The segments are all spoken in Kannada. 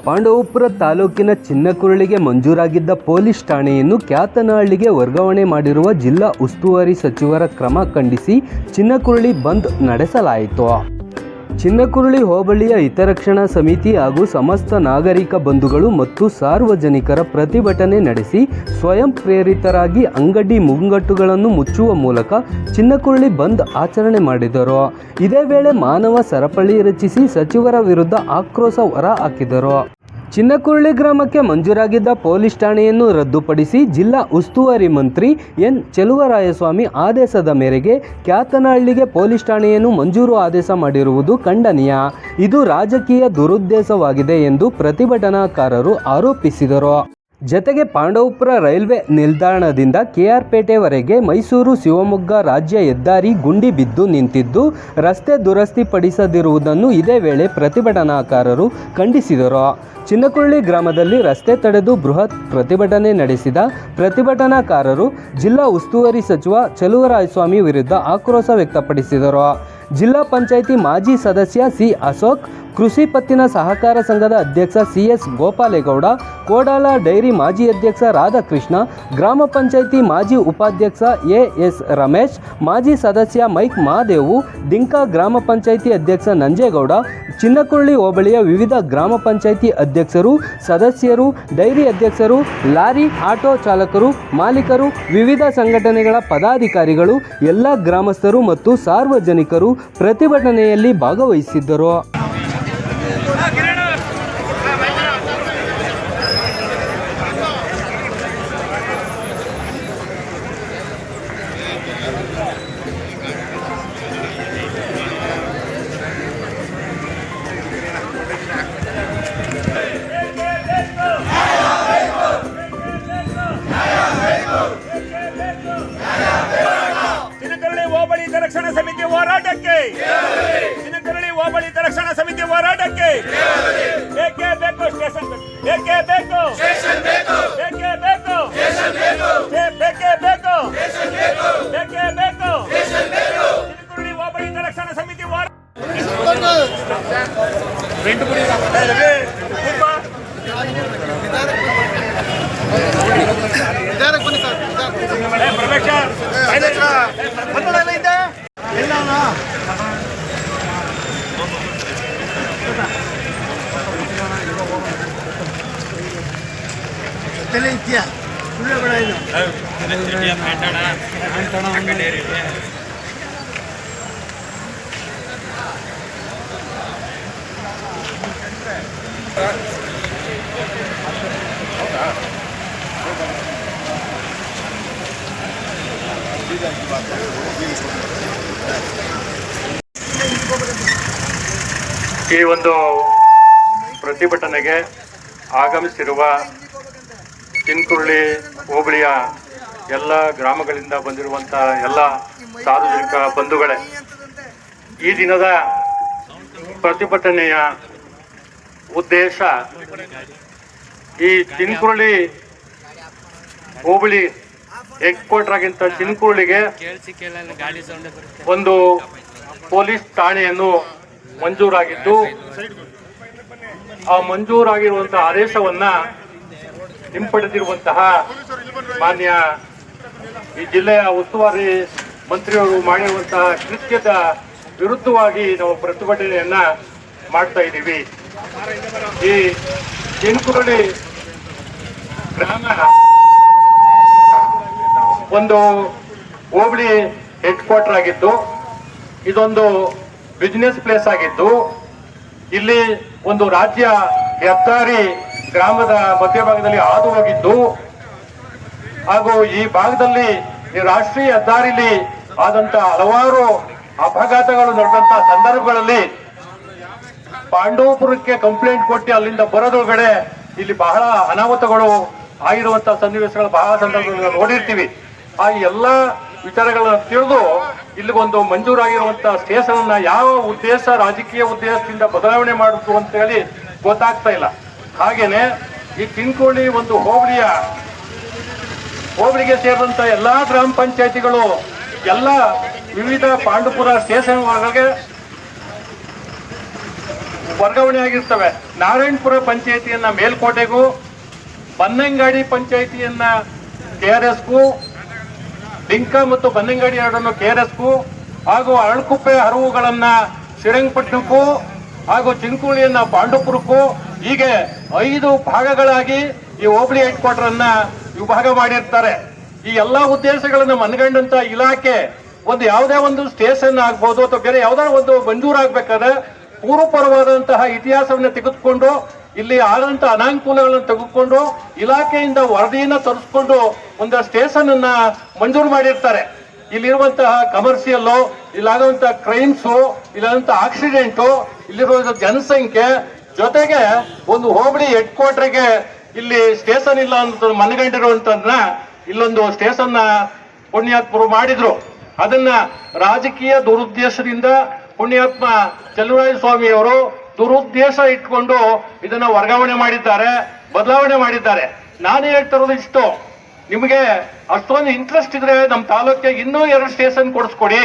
ಪಾಂಡವಪುರ ತಾಲೂಕಿನ ಚಿನ್ನಕುರಳಿಗೆ ಮಂಜೂರಾಗಿದ್ದ ಪೊಲೀಸ್ ಠಾಣೆಯನ್ನು ಕ್ಯಾತನಹಳ್ಳಿಗೆ ವರ್ಗಾವಣೆ ಮಾಡಿರುವ ಜಿಲ್ಲಾ ಉಸ್ತುವಾರಿ ಸಚಿವರ ಕ್ರಮ ಖಂಡಿಸಿ ಚಿನ್ನಕುರಳಿ ಬಂದ್ ನಡೆಸಲಾಯಿತು. ಚಿನ್ನಕುರಳಿ ಹೋಬಳಿಯ ಹಿತರಕ್ಷಣಾ ಸಮಿತಿ ಹಾಗೂ ಸಮಸ್ತ ನಾಗರಿಕ ಬಂಧುಗಳು ಮತ್ತು ಸಾರ್ವಜನಿಕರ ಪ್ರತಿಭಟನೆ ನಡೆಸಿ ಸ್ವಯಂ ಪ್ರೇರಿತರಾಗಿ ಅಂಗಡಿ ಮುಂಗಟ್ಟುಗಳನ್ನು ಮುಚ್ಚುವ ಮೂಲಕ ಚಿನ್ನಕುರಳಿ ಬಂದ್ ಆಚರಣೆ ಮಾಡಿದರು. ಇದೇ ವೇಳೆ ಮಾನವ ಸರಪಳಿ ರಚಿಸಿ ಸಚಿವರ ವಿರುದ್ಧ ಆಕ್ರೋಶ ಹೊರಹಾಕಿದರು. ಚಿನ್ನಕುರಳಿ ಗ್ರಾಮಕ್ಕೆ ಮಂಜೂರಾಗಿದ್ದ ಪೊಲೀಸ್ ಠಾಣೆಯನ್ನು ರದ್ದುಪಡಿಸಿ ಜಿಲ್ಲಾ ಉಸ್ತುವಾರಿ ಮಂತ್ರಿ ಎನ್ ಚೆಲುವರಾಯಸ್ವಾಮಿ ಆದೇಶದ ಮೇರೆಗೆ ಕ್ಯಾತನಹಳ್ಳಿಗೆ ಪೊಲೀಸ್ ಠಾಣೆಯನ್ನು ಮಂಜೂರು ಆದೇಶ ಮಾಡಿರುವುದು ಖಂಡನೀಯ. ಇದು ರಾಜಕೀಯ ದುರುದ್ದೇಶವಾಗಿದೆ ಎಂದು ಪ್ರತಿಭಟನಾಕಾರರು ಆರೋಪಿಸಿದರು. ಜತೆಗೆ ಪಾಂಡವಪುರ ರೈಲ್ವೆ ನಿಲ್ದಾಣದಿಂದ ಕೆಆರ್ ಪೇಟೆವರೆಗೆ ಮೈಸೂರು ಶಿವಮೊಗ್ಗ ರಾಜ್ಯ ಹೆದ್ದಾರಿ ಗುಂಡಿ ಬಿದ್ದು ನಿಂತಿದ್ದು ರಸ್ತೆ ದುರಸ್ತಿ ಪಡಿಸದಿರುವುದನ್ನು ಇದೇ ವೇಳೆ ಪ್ರತಿಭಟನಾಕಾರರು ಖಂಡಿಸಿದರು. ಚಿನ್ನಕುರಳಿ ಗ್ರಾಮದಲ್ಲಿ ರಸ್ತೆ ತಡೆದು ಬೃಹತ್ ಪ್ರತಿಭಟನೆ ನಡೆಸಿದ ಪ್ರತಿಭಟನಾಕಾರರು ಜಿಲ್ಲಾ ಉಸ್ತುವಾರಿ ಸಚಿವ ಚೆಲುವರಾಯಸ್ವಾಮಿ ವಿರುದ್ಧ ಆಕ್ರೋಶ ವ್ಯಕ್ತಪಡಿಸಿದರು. ಜಿಲ್ಲಾ ಪಂಚಾಯಿತಿ ಮಾಜಿ ಸದಸ್ಯ ಸಿ ಅಶೋಕ್, ಕೃಷಿ ಪತ್ತಿನ ಸಹಕಾರ ಸಂಘದ ಅಧ್ಯಕ್ಷ ಸಿಎಸ್ ಗೋಪಾಲೇಗೌಡ, ಕೋಡಾಲ ಡೈರಿ ಮಾಜಿ ಅಧ್ಯಕ್ಷ ರಾಧಾಕೃಷ್ಣ, ಗ್ರಾಮ ಪಂಚಾಯಿತಿ ಮಾಜಿ ಉಪಾಧ್ಯಕ್ಷ ಎಎಸ್ ರಮೇಶ್, ಮಾಜಿ ಸದಸ್ಯ ಮೈಕ್ ಮಹಾದೇವು, ಡಿಂಕಾ ಗ್ರಾಮ ಪಂಚಾಯಿತಿ ಅಧ್ಯಕ್ಷ ನಂಜೇಗೌಡ, ಚಿನ್ನಕುರಳಿ ಹೋಬಳಿಯ ವಿವಿಧ ಗ್ರಾಮ ಪಂಚಾಯಿತಿ ಅಧ್ಯಕ್ಷರು, ಸದಸ್ಯರು, ಡೈರಿ ಅಧ್ಯಕ್ಷರು, ಲಾರಿ ಆಟೋ ಚಾಲಕರು, ಮಾಲೀಕರು, ವಿವಿಧ ಸಂಘಟನೆಗಳ ಪದಾಧಿಕಾರಿಗಳು, ಎಲ್ಲ ಗ್ರಾಮಸ್ಥರು ಮತ್ತು ಸಾರ್ವಜನಿಕರು ಪ್ರತಿಭಟನೆಯಲ್ಲಿ ಭಾಗವಹಿಸಿದ್ದರು. ರಕ್ಷಣಾ ಸಮಿತಿ ಹೋರಾಟಕ್ಕೆ, ಚಿನ್ನಕುರಳಿ ಹೋಬಳಿ ರಕ್ಷಣಾ ಸಮಿತಿ ಹೋರಾಟಕ್ಕೆ ಬೇಕೇ ಬೇಕು ಸ್ಟೇಷನ್, ಬೇಕೇ ಬೇಕು ಸ್ಟೇಷನ್, ಬೇಕೇ ಬೇಕು ಸ್ಟೇಷನ್, ಬೇಕೇ ಬೇಕು ಸ್ಟೇಷನ್, ಬೇಕೇ ಬೇಕು ಸ್ಟೇಷನ್, ಚಿನ್ನಕುರಳಿ ಹೋಬಳಿ ರಕ್ಷಣಾ ಸಮಿತಿ ಹೋರಾಟ. ಈ ಒಂದು ಪ್ರತಿಭಟನೆಗೆ ಆಗಮಿಸಿರುವ ಚಿನ್ನಕುರಳಿ ಹೋಬಳಿಯ ಎಲ್ಲ ಗ್ರಾಮಗಳಿಂದ ಬಂದಿರುವಂಥ ಎಲ್ಲ ಸಾರ್ವಜನಿಕ ಬಂಧುಗಳೇ, ಈ ದಿನದ ಪ್ರತಿಭಟನೆಯ ಉದ್ದೇಶ ಈ ಚಿನ್ನಕುರಳಿ ಹೋಬಳಿ ಹೆಡ್ ಕ್ವಾರ್ಟರ್ ಆಗಿಂತ ಚಿನ್ನಕುರಳಿಗೆ ಒಂದು ಪೊಲೀಸ್ ಠಾಣೆಯನ್ನು ಮಂಜೂರಾಗಿದ್ದು, ಆ ಮಂಜೂರಾಗಿರುವಂತಹ ಆದೇಶವನ್ನ ಹಿಂಪಡೆದಿರುವಂತಹ ಮಾನ್ಯ ಈ ಜಿಲ್ಲೆಯ ಉಸ್ತುವಾರಿ ಮಂತ್ರಿಯವರು ಮಾಡಿರುವಂತಹ ಕೃತ್ಯದ ವಿರುದ್ಧವಾಗಿ ನಾವು ಪ್ರತಿಭಟನೆಯನ್ನ ಮಾಡ್ತಾ ಇದ್ದೀವಿ. ಈ ಚಿನ್ನಕುರಳಿ ಗ್ರಾಮ ಒಂದು ಹೋಬಳಿ ಹೆಡ್ ಕ್ವಾರ್ಟರ್ ಆಗಿದ್ದು, ಇದೊಂದು ಬಿಸಿನೆಸ್ ಪ್ಲೇಸ್ ಆಗಿದ್ದು, ಇಲ್ಲಿ ಒಂದು ರಾಜ್ಯ ಹೆದ್ದಾರಿ ಗ್ರಾಮದ ಮಧ್ಯಭಾಗದಲ್ಲಿ ಹಾದು ಹೋಗಿದ್ದು ಹಾಗೂ ಈ ಭಾಗದಲ್ಲಿ ರಾಷ್ಟ್ರೀಯ ಹೆದ್ದಾರಿಲಿ ಆದಂತ ಹಲವಾರು ಅಪಘಾತಗಳು ನಡೆದಂತ ಸಂದರ್ಭಗಳಲ್ಲಿ ಪಾಂಡವಪುರಕ್ಕೆ ಕಂಪ್ಲೇಂಟ್ ಕೊಟ್ಟು ಅಲ್ಲಿಂದ ಬರೋದ್ರೊಳಗಡೆ ಇಲ್ಲಿ ಬಹಳ ಅನಾಹುತಗಳು ಆಗಿರುವಂತಹ ಸನ್ನಿವೇಶಗಳು ಬಹಳ ಸಂದರ್ಭಗಳಲ್ಲಿ ನೋಡಿರ್ತೀವಿ. ಆ ಎಲ್ಲ ವಿಚಾರಗಳನ್ನ ತಿಳಿದು ಇಲ್ಲಿಗೊಂದು ಮಂಜೂರಾಗಿರುವಂತಹ ಸ್ಟೇಷನ್ ಅನ್ನ ಯಾವ ಉದ್ದೇಶ, ರಾಜಕೀಯ ಉದ್ದೇಶದಿಂದ ಬದಲಾವಣೆ ಮಾಡುದು ಅಂತ ಹೇಳಿ ಗೊತ್ತಾಗ್ತಾ ಇಲ್ಲ. ಹಾಗೇನೆ ಈ ಚಿನ್ನಕುರಳಿ ಒಂದು ಹೋಬಳಿಗೆ ಸೇರಿದಂತ ಎಲ್ಲಾ ಗ್ರಾಮ ಪಂಚಾಯತಿಗಳು ಎಲ್ಲ ವಿವಿಧ ಪಾಂಡವಪುರ ಸ್ಟೇಷನ್ ಒಳಗೆ ವರ್ಗಾವಣೆ ಆಗಿರ್ತವೆ. ನಾರಾಯಣಪುರ ಪಂಚಾಯಿತಿಯನ್ನ ಮೇಲ್ಕೋಟೆಗೂ, ಬನ್ನಂಗಾಡಿ ಪಂಚಾಯಿತಿಯನ್ನ KRSಗೂ, ಲಿಂಕ ಮತ್ತು ಬನ್ನಂಗಾಡಿ ಎರಡನ್ನು KRSಗೂ, ಹಾಗೂ ಅರಳಕುಪ್ಪೆ ಹರವುಗಳನ್ನ ಶ್ರೀರಂಗಪಟ್ಟಣಕ್ಕೂ ಹಾಗೂ ಚಿಂಕುಳಿಯನ್ನ ಪಾಂಡುಪುರಕ್ಕೂ, ಹೀಗೆ 5 ಭಾಗಗಳಾಗಿ ಈ ಹೋಬಳಿ ಹೆಡ್ ಕ್ವಾರ್ಟರ್ ಅನ್ನ ವಿಭಾಗ ಮಾಡಿರ್ತಾರೆ. ಈ ಎಲ್ಲಾ ಉದ್ದೇಶಗಳನ್ನು ಮನಗಂಡಂತ ಇಲಾಖೆ ಒಂದು ಯಾವುದೇ ಒಂದು ಸ್ಟೇಷನ್ ಆಗ್ಬೋದು ಅಥವಾ ಬೇರೆ ಯಾವುದೋ ಒಂದು ಮಂಜೂರಾಗಬೇಕಾದ್ರೆ ಪೂರ್ವಪರವಾದಂತಹ ಇತಿಹಾಸವನ್ನು ತೆಗೆದುಕೊಂಡು, ಇಲ್ಲಿ ಆದಂತ ಅನಾನುಕೂಲಗಳನ್ನು ತೆಗೆದುಕೊಂಡು, ಇಲಾಖೆಯಿಂದ ವರದಿಯನ್ನ ತರಿಸ್ಕೊಂಡು ಒಂದು ಸ್ಟೇಷನ್ ಅನ್ನ ಮಂಜೂರು ಮಾಡಿರ್ತಾರೆ. ಇಲ್ಲಿರುವಂತಹ ಕಮರ್ಷಿಯಲ್ಲು, ಇಲ್ಲಾಗುವಂತಹ ಕ್ರೈಮ್ಸು, ಇಲ್ಲಾದಂತ ಆಕ್ಸಿಡೆಂಟು, ಇಲ್ಲಿರುವ ಜನಸಂಖ್ಯೆ ಜೊತೆಗೆ ಒಂದು ಹೋಬಳಿ ಹೆಡ್ ಕ್ವಾರ್ಟರ್ಗೆ ಇಲ್ಲಿ ಸ್ಟೇಷನ್ ಇಲ್ಲ ಅಂತ ಮನಗಂಡಿರುವಂತದನ್ನ ಇಲ್ಲೊಂದು ಸ್ಟೇಷನ್ ಪುಣ್ಯಾತ್ಮರು ಮಾಡಿದ್ರು. ಅದನ್ನ ರಾಜಕೀಯ ದುರುದ್ದೇಶದಿಂದ ಪುಣ್ಯಾತ್ಮ ಚಲುವರಾಯ ಸ್ವಾಮಿ ಅವರು ದುರುದ್ದೇಶ ಇಟ್ಕೊಂಡು ಇದನ್ನ ವರ್ಗಾವಣೆ ಮಾಡಿದ್ದಾರೆ, ಬದಲಾವಣೆ ಮಾಡಿದ್ದಾರೆ. ನಾನು ಹೇಳ್ತಿರೋದು ಇಷ್ಟು, ನಿಮಗೆ ಅಷ್ಟೊಂದು ಇಂಟ್ರೆಸ್ಟ್ ಇದ್ರೆ ನಮ್ಮ ತಾಲೂಕಿಗೆ ಇನ್ನೂ 2 ಸ್ಟೇಷನ್ ಕೊಡಿಸ್ಕೊಡಿ,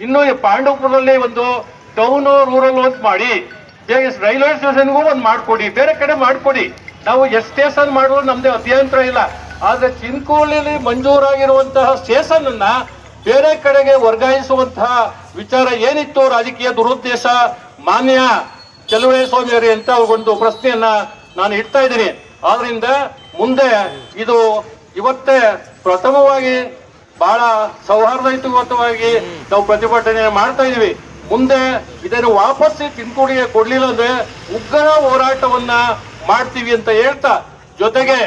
ಇನ್ನೂ ಪಾಂಡವಪುರದಲ್ಲಿ ಒಂದು ಟೌನ್ ರೂರಲ್ ಅಂತ ಮಾಡಿ, ರೈಲ್ವೆ ಸ್ಟೇಷನ್ಗೂ ಒಂದು ಮಾಡ್ಕೊಡಿ, ಬೇರೆ ಕಡೆ ಮಾಡ್ಕೊಡಿ. ನಾವು ಎಷ್ಟು ಸ್ಟೇಷನ್ ಮಾಡೋದು ನಮ್ದೇ ಅಭ್ಯಂತರ ಇಲ್ಲ. ಆದ್ರೆ ಚಿಂಕೋಳಿಯಲ್ಲಿ ಮಂಜೂರಾಗಿರುವಂತಹ ಸ್ಟೇಷನ್ ಅನ್ನ ಬೇರೆ ಕಡೆಗೆ ವರ್ಗಾಯಿಸುವಂತಹ ವಿಚಾರ ಏನಿತ್ತು, ರಾಜಕೀಯ ದುರುದ್ದೇಶ ಮಾನ್ಯ ಚಲುವರಾಯ ಸ್ವಾಮಿ ಅವರೇ ಅಂತ ಒಂದು ಪ್ರಶ್ನೆಯನ್ನ ನಾನು ಇಡ್ತಾ ಇದ್ದೀನಿ. ಆದ್ರಿಂದ ಮುಂದೆ ಇದು ಇವತ್ತೇ ಪ್ರಥಮವಾಗಿ ಬಹಳ ಸೌಹಾರ್ದಯುತವಾಗಿ ನಾವು ಪ್ರತಿಭಟನೆ ಮಾಡ್ತಾ ಇದೀವಿ. ಮುಂದೆ ಇದನ್ನು ವಾಪಸ್ ಚಿಂಕೋಡಿಗೆ ಕೊಡ್ಲಿಲ್ಲ ಅಂದ್ರೆ ಉಗ್ರ ಹೋರಾಟವನ್ನ ಮಾಡ್ತೀವಿ ಅಂತ ಹೇಳ್ತಾ, ಜೊತೆಗೆ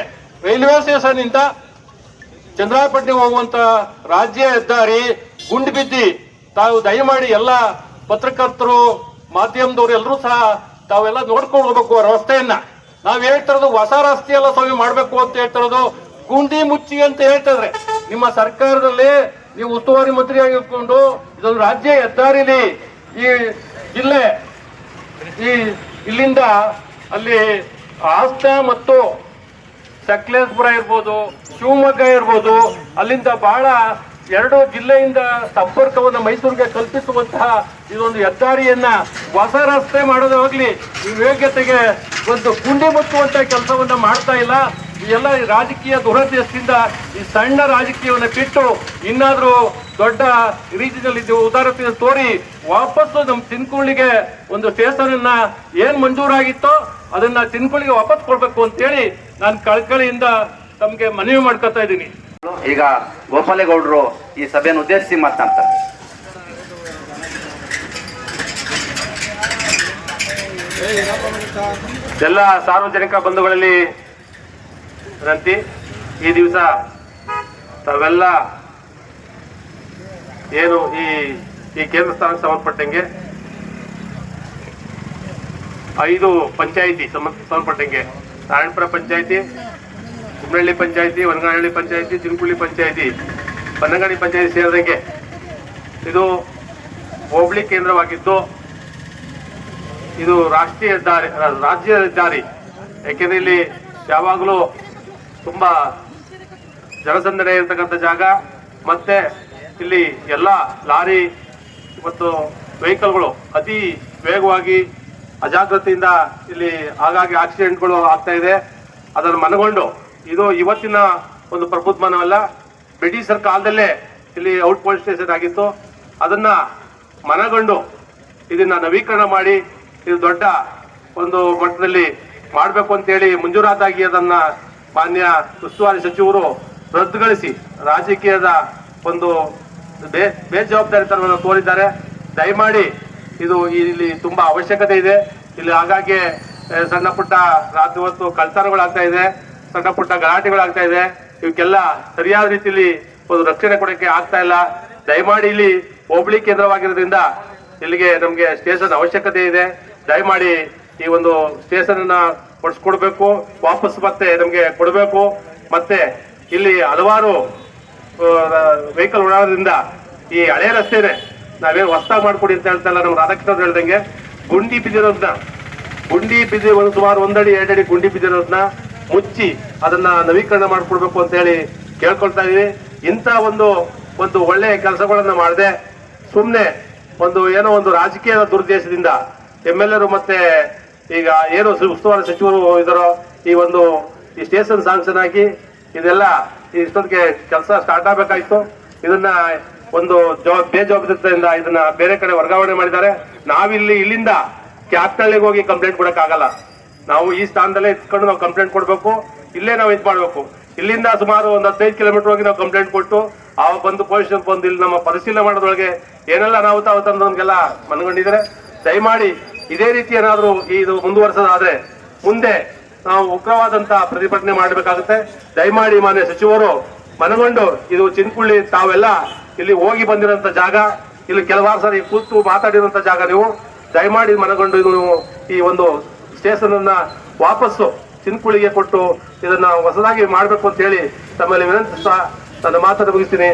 ರೈಲ್ವೆ ಸ್ಟೇಷನ್ ಇಂದ ಚಂದ್ರಾಯಪಟ್ಟಣ ಹೋಗುವಂತ ರಾಜ್ಯ ಹೆದ್ದಾರಿ ಗುಂಡು ಬಿದ್ದಿ, ತಾವು ದಯಮಾಡಿ ಎಲ್ಲ ಪತ್ರಕರ್ತರು ಮಾಧ್ಯಮದವರು ಎಲ್ಲರೂ ಸಹ ತಾವೆಲ್ಲ ನೋಡ್ಕೊಂಡು ಹೋಗ್ಬೇಕು ರಸ್ತೆಯನ್ನ. ನಾವ್ ಹೇಳ್ತಿರೋದು ಹೊಸ ರಸ್ತೆ ಎಲ್ಲ ಸ್ವಾಮಿ ಮಾಡ್ಬೇಕು ಅಂತ ಹೇಳ್ತಿರೋದು, ಗುಂಡಿ ಮುಚ್ಚಿ ಅಂತ ಹೇಳ್ತಿದ್ರೆ ನಿಮ್ಮ ಸರ್ಕಾರದಲ್ಲಿ ನೀವು ಉಸ್ತುವಾರಿ ಮಂತ್ರಿ ಆಗಿಕೊಂಡು ಇದೊಂದು ರಾಜ್ಯ ಹೆದ್ದಾರಿಲಿ ಈ ಜಿಲ್ಲೆ ಇಲ್ಲಿಂದ ಅಲ್ಲಿ ಹಾಸನ ಮತ್ತು ಸಕಲೇಶ್ಪುರ ಇರ್ಬೋದು, ಶಿವಮೊಗ್ಗ ಇರ್ಬೋದು, ಅಲ್ಲಿಂದ ಬಹಳ 2 ಜಿಲ್ಲೆಯಿಂದ ಸಂಪರ್ಕವನ್ನು ಮೈಸೂರಿಗೆ ಕಲ್ಪಿಸುವಂತಹ ಇದೊಂದು ಹೆದ್ದಾರಿಯನ್ನ ಹೊಸ ರಸ್ತೆ ಮಾಡೋದಾಗ್ಲಿ ಈ ಯೋಗ್ಯತೆಗೆ ಒಂದು ಗುಂಡಿ ಮುಚ್ಚುವಂತ ಕೆಲಸವನ್ನ ಮಾಡ್ತಾ ಇಲ್ಲ. ಈ ಎಲ್ಲ ರಾಜಕೀಯ ದುರದೇಶದಿಂದ ಈ ಸಣ್ಣ ರಾಜಕೀಯವನ್ನು ಬಿಟ್ಟು ಇನ್ನಾದ್ರೂ ದೊಡ್ಡ ರೀತಿಯಲ್ಲಿ ಉದಾರತೆ ತೋರಿ ವಾಪಸ್ಸು ನಮ್ಮ ಚಿನ್ಕುಳಿಗೆ ಒಂದು ಸ್ಟೇಷನ್ ಅನ್ನ ಏನ್ ಮಂಜೂರಾಗಿತ್ತೋ ಅದನ್ನ ಚಿನ್ಕುಳಿಗೆ ವಾಪಸ್ ಕೊಡ್ಬೇಕು ಅಂತೇಳಿ ನಾನು ಕಳಕಳಿಯಿಂದ ತಮ್ಗೆ ಮನವಿ ಮಾಡ್ಕೊತಾ ಇದ್ದೀನಿ. ಈಗ ಗೋಪಾಲೇಗೌಡರು ಈ ಸಭೆಯನ್ನು ಉದ್ದೇಶಿಸಿ ಮಾತನಾಡ್ತಾರೆ. ಎಲ್ಲ ಸಾರ್ವಜನಿಕ ಬಂಧುಗಳಲ್ಲಿ ವಿನಂತಿ, ಈ ದಿವಸ ತಾವೆಲ್ಲ ಏನು ಈ ಕೇಂದ್ರ ಸ್ಥಾನಕ್ಕೆ ಸಂಬಂಧಪಟ್ಟಂಗೆ 5 ಪಂಚಾಯಿತಿ ಸಂಬಂಧಪಟ್ಟಂಗೆ ನಾರಾಯಣಪುರ ಪಂಚಾಯಿತಿ, ಕುಮನಹಳ್ಳಿ ಪಂಚಾಯಿತಿ, ವನಗಾನಹಳ್ಳಿ ಪಂಚಾಯಿತಿ, ಚಿಂಕುಳಿ ಪಂಚಾಯಿತಿ, ಬನ್ನಂಗಾಡಿ ಪಂಚಾಯಿತಿ ಸೇರಿದಂಗೆ ಇದು ಹೋಬಳಿ ಕೇಂದ್ರವಾಗಿದ್ದು ಇದು ರಾಷ್ಟ್ರೀಯ ಹೆದ್ದಾರಿ, ರಾಜ್ಯ ಹೆದ್ದಾರಿ. ಯಾಕೆಂದ್ರೆ ಇಲ್ಲಿ ಯಾವಾಗಲೂ ತುಂಬಾ ಜನಸಂದಣಿ ಇರತಕ್ಕಂಥ ಜಾಗ, ಮತ್ತೆ ಇಲ್ಲಿ ಎಲ್ಲ ಲಾರಿ ಮತ್ತು ವೆಹಿಕಲ್ಗಳು ಅತಿ ವೇಗವಾಗಿ ಅಜಾಗ್ರತೆಯಿಂದ ಇಲ್ಲಿ ಆಗಾಗ್ಗೆ ಆಕ್ಸಿಡೆಂಟ್ಗಳು ಆಗ್ತಾ ಇದೆ. ಅದನ್ನು ಮನಗೊಂಡು ಇದು ಇವತ್ತಿನ ಒಂದು ಪ್ರಬುದ್ಧಮಾನವಲ್ಲ, ಬ್ರಿಟಿಷರ ಕಾಲದಲ್ಲೇ ಇಲ್ಲಿ ಔಟ್ ಪೋಸ್ಟ್ ಸ್ಟೇಷನ್ ಆಗಿತ್ತು. ಅದನ್ನ ಮನಗೊಂಡು ಇದನ್ನ ನವೀಕರಣ ಮಾಡಿ ಇದು ದೊಡ್ಡ ಒಂದು ಮಟ್ಟದಲ್ಲಿ ಮಾಡಬೇಕು ಅಂತೇಳಿ ಮಂಜೂರಾದಾಗಿ ಅದನ್ನ ಮಾನ್ಯ ಉಸ್ತುವಾರಿ ಸಚಿವರು ರದ್ದುಗೊಳಿಸಿ ರಾಜಕೀಯದ ಒಂದು ಬೇಜವಾಬ್ದಾರಿತನವನ್ನು ತೋರಿದ್ದಾರೆ. ದಯಮಾಡಿ ಇದು ಇಲ್ಲಿ ತುಂಬಾ ಅವಶ್ಯಕತೆ ಇದೆ. ಇಲ್ಲಿ ಆಗಾಗ್ಗೆ ಸಣ್ಣ ಪುಟ್ಟ ರಾತ್ರಿ ಹೊತ್ತು ಕಳ್ತನಗಳಾಗ್ತಾ ಇದೆ, ಸಣ್ಣ ಪುಟ್ಟ ಗಲಾಟೆಗಳಾಗ್ತಾ ಇದೆ. ಇವಕ್ಕೆಲ್ಲ ಸರಿಯಾದ ರೀತಿಯಲ್ಲಿ ಒಂದು ರಕ್ಷಣೆ ಕೊಡಕ್ಕೆ ಆಗ್ತಾ ಇಲ್ಲ. ದಯಮಾಡಿ ಇಲ್ಲಿ ಹೋಬಳಿ ಕೇಂದ್ರವಾಗಿರೋದ್ರಿಂದ ಇಲ್ಲಿಗೆ ನಮ್ಗೆ ಸ್ಟೇಷನ್ ಅವಶ್ಯಕತೆ ಇದೆ. ದಯಮಾಡಿ ಈ ಒಂದು ಸ್ಟೇಷನ್ ಅನ್ನ ಕೊಡಿಸ್ಕೊಡ್ಬೇಕು, ವಾಪಸ್ ಮತ್ತೆ ನಮ್ಗೆ ಕೊಡಬೇಕು. ಮತ್ತೆ ಇಲ್ಲಿ ಹಲವಾರು ವೆಹಿಕಲ್ ಓಡಾಡೋದ್ರಿಂದ ಈ ಹಳೆ ರಸ್ತೆನೆ ನಾವೇನು ಹೊಸದಾಗಿ ಮಾಡ್ಕೊಡಿ ಅಂತ ಹೇಳ್ತಾ ಇಲ್ಲ. ನಮ್ಮ ರಾಧಾಕೃಷ್ಣ ಹೇಳ್ದಂಗೆ ಗುಂಡಿ ಬಿದ್ದಿ ಸುಮಾರು 1 ಅಡಿ 2 ಅಡಿ ಗುಂಡಿ ಬಿದ್ದಿರೋದನ್ನ ಮುಚ್ಚಿ ಅದನ್ನ ನವೀಕರಣ ಮಾಡ್ಕೊಡ್ಬೇಕು ಅಂತ ಹೇಳಿ ಕೇಳ್ಕೊಳ್ತಾ ಇದೀವಿ. ಇಂಥ ಒಂದು ಒಳ್ಳೆ ಕೆಲಸಗಳನ್ನ ಮಾಡದೆ ಸುಮ್ಮನೆ ಏನೋ ಒಂದು ರಾಜಕೀಯ ದುರುದ್ದೇಶದಿಂದ MLA ಮತ್ತೆ ಈಗ ಏನು ಉಸ್ತುವಾರಿ ಸಚಿವರು ಇದಾರೋ ಈ ಸ್ಟೇಷನ್ ಸಾಂಕ್ಷನ್ ಆಗಿ ಇದೆಲ್ಲ ಇಷ್ಟೊತ್ತಿಗೆ ಕೆಲಸ ಸ್ಟಾರ್ಟ್ ಆಗಬೇಕಾಯ್ತು. ಇದನ್ನ ಒಂದು ಬೇಜವಾಬ್ದಾರಿಯಿಂದ ಇದನ್ನ ಬೇರೆ ಕಡೆ ವರ್ಗಾವಣೆ ಮಾಡಿದ್ದಾರೆ. ಇಲ್ಲಿಂದ ಕ್ಯಾಪ್ಟಳ್ಳಿಗೆ ಹೋಗಿ ಕಂಪ್ಲೇಂಟ್ ಕೊಡಕ್ಕಾಗಲ್ಲ. ನಾವು ಈ ಸ್ಥಾನದಲ್ಲೇ ಇಟ್ಕೊಂಡು ನಾವು ಕಂಪ್ಲೇಂಟ್ ಕೊಡ್ಬೇಕು. ಇಲ್ಲೇ ನಾವು ಇದು ಮಾಡ್ಬೇಕು. ಇಲ್ಲಿಂದ ಸುಮಾರು ಒಂದು 15 ಕಿಲೋಮೀಟರ್ ಹೋಗಿ ನಾವು ಕಂಪ್ಲೇಂಟ್ ಕೊಟ್ಟು ಅವಾಗ ಬಂದು ಪೊಲೀಸ್ ಬಂದು ಇಲ್ಲಿ ನಮ್ಮ ಪರಿಶೀಲನೆ ಮಾಡೋದ್ರೊಳಗೆ ಏನೆಲ್ಲ ನಮಗೆಲ್ಲ ಮನಗೊಂಡಿದ್ದಾರೆ. ದಯಮಾಡಿ ಇದೇ ರೀತಿ ಏನಾದರೂ ಇದು ಮುಂದುವರೆಸೋದಾದ್ರೆ ಮುಂದೆ ನಾವು ಉಗ್ರವಾದಂತಹ ಪ್ರತಿಭಟನೆ ಮಾಡಬೇಕಾಗುತ್ತೆ. ದಯಮಾಡಿ ಮಾನ್ಯ ಸಚಿವರು ಮನಗೊಂಡು ಇದು ಚಿನ್ಕುಳ್ಳಿ ತಾವೆಲ್ಲ ಇಲ್ಲಿ ಹೋಗಿ ಬಂದಿರೋಂಥ ಜಾಗ, ಇಲ್ಲಿ ಕೆಲವಾರು ಸಾರಿ ಕೂತು ಮಾತಾಡಿರೋಂಥ ಜಾಗ. ನೀವು ದಯಮಾಡಿ ಮನಗೊಂಡು ಇದು ಈ ಒಂದು ಸ್ಟೇಷನ್ ಅನ್ನ ವಾಪಸ್ಸು ಚಿನ್ಕುಳಿಗೆ ಕೊಟ್ಟು ಇದನ್ನ ಹೊಸದಾಗಿ ಮಾಡಬೇಕು ಅಂತ ಹೇಳಿ ತಮ್ಮಲ್ಲಿ ವಿನಂತಿಸ್ತಾ ನನ್ನ ಮಾತನ್ನು ಮುಗಿಸ್ತೀನಿ.